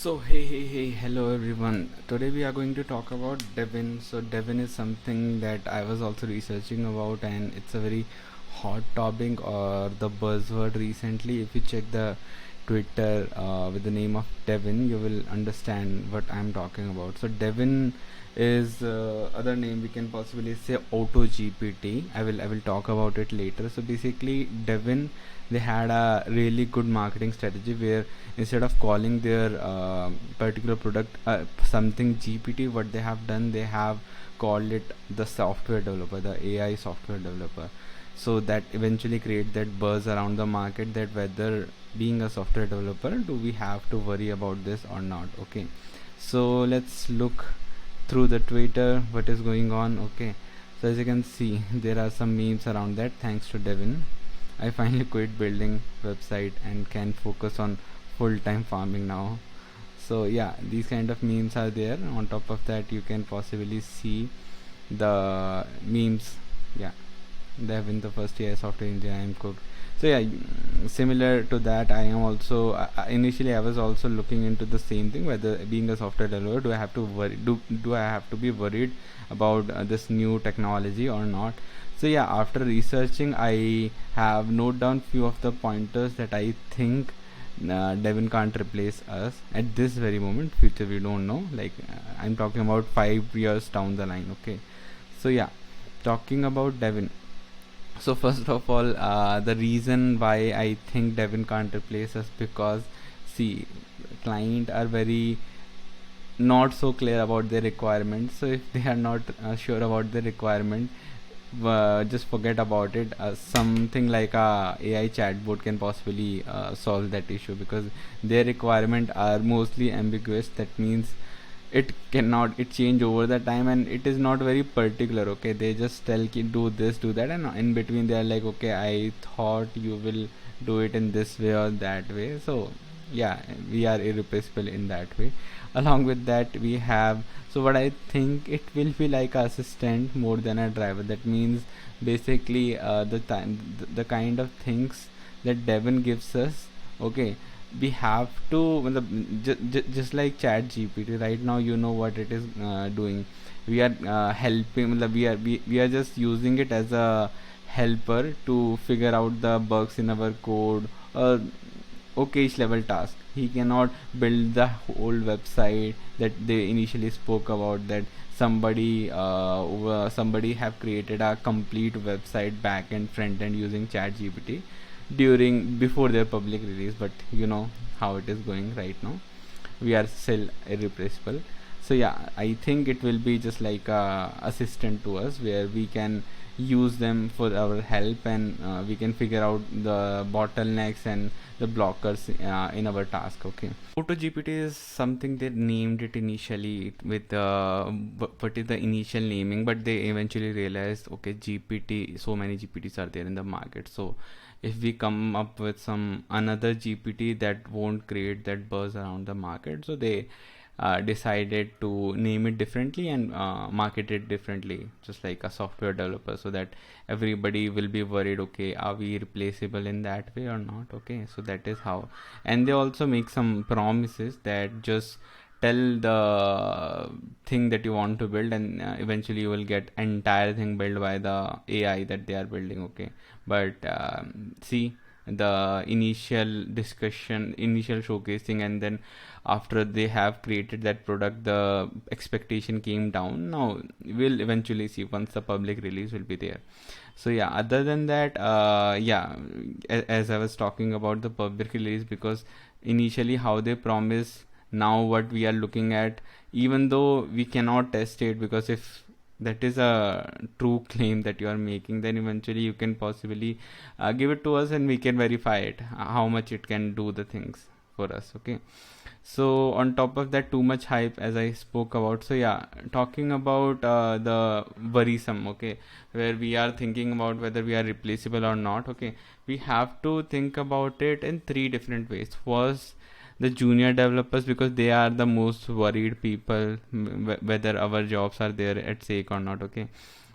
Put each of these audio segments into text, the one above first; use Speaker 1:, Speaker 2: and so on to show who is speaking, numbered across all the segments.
Speaker 1: Hello everyone. Today we are going to talk about Devin. So Devin is something that I was also researching about, and it's a very hot topic or the buzzword recently. If you check the Twitter with the name of Devin, you will understand what I'm talking about. So Devin is other name we can possibly say Auto GPT. I will talk about it later. So basically, Devin, they had a really good marketing strategy where instead of calling their particular product something GPT, what they have done, they have called it the software developer, the AI software developer. So that eventually create that buzz around the market that whether being a software developer, do we have to worry about this or not. Okay, so let's look through the Twitter what is going on. Okay, so as you can see, there are some memes around that. Thanks to Devin, I finally quit building website and can focus on full-time farming now. So yeah, these kind of memes are there. On top of that, you can possibly see the memes. Yeah, they have been the first year software engineer I am cooked. So yeah, similar to that, I am also initially I was also looking into the same thing, whether being a software developer, do I have to worry, do I have to be worried about this new technology or not. So yeah, after researching, I have note down few of the pointers that I think Devin can't replace us at this very moment. Future we don't know. Like I'm talking about 5 years down the line. Okay, so yeah, talking about Devin. So first of all, the reason why I think Devin can't replace us, because see, client are very not so clear about their requirements. So if they are not sure about their requirement, just forget about it. Something like a AI chatbot can possibly solve that issue, because their requirement are mostly ambiguous. That means it cannot it change over the time, and it is not very particular. Okay, they just tell ki do this, do that, and in between they are like, okay, I thought you will do it in this way or that way. So yeah, we are irreplaceable in that way. Along with that, we have, so what I think, it will be like a assistant more than a driver. That means basically the kind of things that Devin gives us. Okay, we have to just like chat gpt right now, you know what it is doing. We are helping, we are just using it as a helper to figure out the bugs in our code, or occasion level task. He cannot build the whole website that they initially spoke about, that somebody have created a complete website back and front end using chat gpt during before their public release. But you know how it is going right now, we are still irreplaceable. So yeah, I think it will be just like a assistant to us, where we can use them for our help, and we can figure out the bottlenecks and the blockers in our task. Okay, auto gpt is something they named it initially with what is the initial naming, but they eventually realized, okay, gpt, so many gpts are there in the market, so if we come up with some another gpt, that won't create that buzz around the market. So they decided to name it differently and market it differently, just like a software developer, so that everybody will be worried, okay, are we replaceable in that way or not. Okay, so that is how. And they also make some promises that just tell the thing that you want to build, and eventually you will get entire thing built by the AI that they are building. Okay, but see, the initial discussion, initial showcasing, and then after they have created that product, the expectation came down. Now we'll eventually see once the public release will be there. So yeah, other than that, yeah, as I was talking about the public release, because initially how they promise, now what we are looking at, even though we cannot test it, because if that is a true claim that you are making, then eventually you can possibly give it to us and we can verify it, how much it can do the things for us. Okay, so on top of that, too much hype, as I spoke about. So yeah, talking about the worrisome. Okay, where we are thinking about whether we are replaceable or not. Okay, we have to think about it in three different ways. First, the junior developers, because they are the most worried people, whether our jobs are there at stake or not. Okay,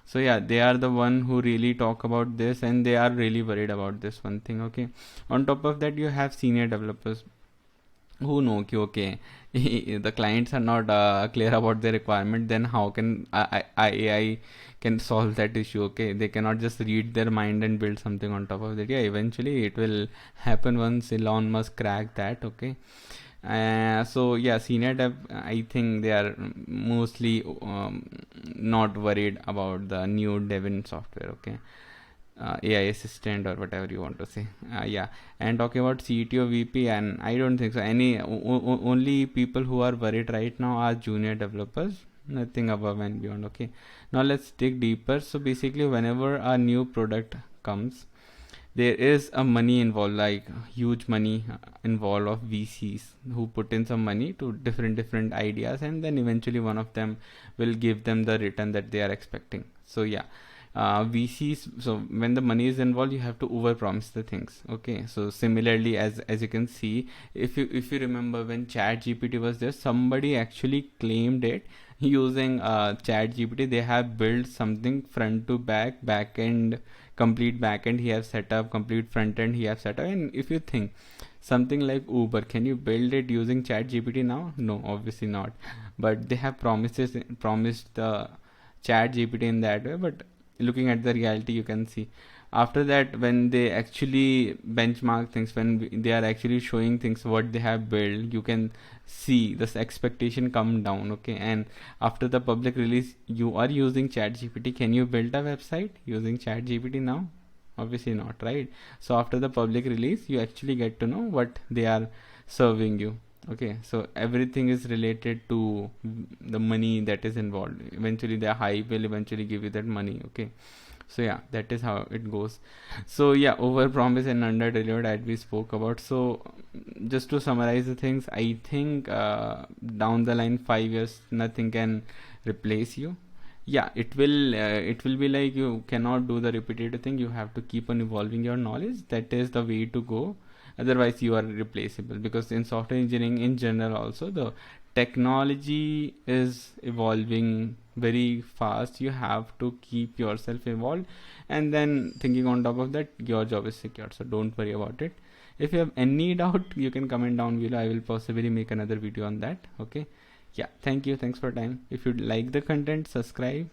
Speaker 1: so yeah, they are the one who really talk about this, and they are really worried about this one thing. Okay, on top of that, you have senior developers. who know कि okay the clients are not clear about their requirement, then how can AI can solve that issue? Okay, they cannot just read their mind and build something on top of that. Yeah, eventually it will happen once Elon Musk crack that. Okay. So yeah, senior dev, I think they are mostly not worried about the new Devin software. Okay, AI assistant or whatever you want to say. Yeah, and talking about CTO, VP, and I don't think so. Only people who are worried right now are junior developers, nothing above and beyond. Okay, now let's dig deeper. So basically, whenever a new product comes, there is a money involved, like huge money involved of VCs who put in some money to different ideas, and then eventually one of them will give them the return that they are expecting. So yeah, VCs. So when the money is involved, you have to overpromise the things. Okay. So similarly, as you can see, if you remember when Chat GPT was there, somebody actually claimed it using Chat GPT. They have built something front to back end, complete back end he have set up, complete front end he have set up. And if you think something like Uber, can you build it using Chat GPT now? No, obviously not. But they have promised the Chat GPT in that way. But looking at the reality, you can see after that when they actually benchmark things, when they are actually showing things what they have built, you can see this expectation come down. Okay. And after the public release, you are using Chat GPT, can you build a website using Chat GPT now? Obviously not, right? So after the public release, you actually get to know what they are serving you. Okay, so everything is related to the money that is involved. Eventually the hype will eventually give you that money. Okay, so yeah, that is how it goes. So yeah, over promise and under deliver that we spoke about. So just to summarize the things, I think down the line 5 years nothing can replace you. Yeah, it will be like you cannot do the repetitive thing, you have to keep on evolving your knowledge. That is the way to go, otherwise you are replaceable. Because in software engineering in general also, the technology is evolving very fast. You have to keep yourself involved, and then thinking on top of that, your job is secure, so don't worry about it. If you have any doubt, you can comment down below, I will possibly make another video on that. Okay. Yeah, thank you, thanks for time. If you like the content, subscribe,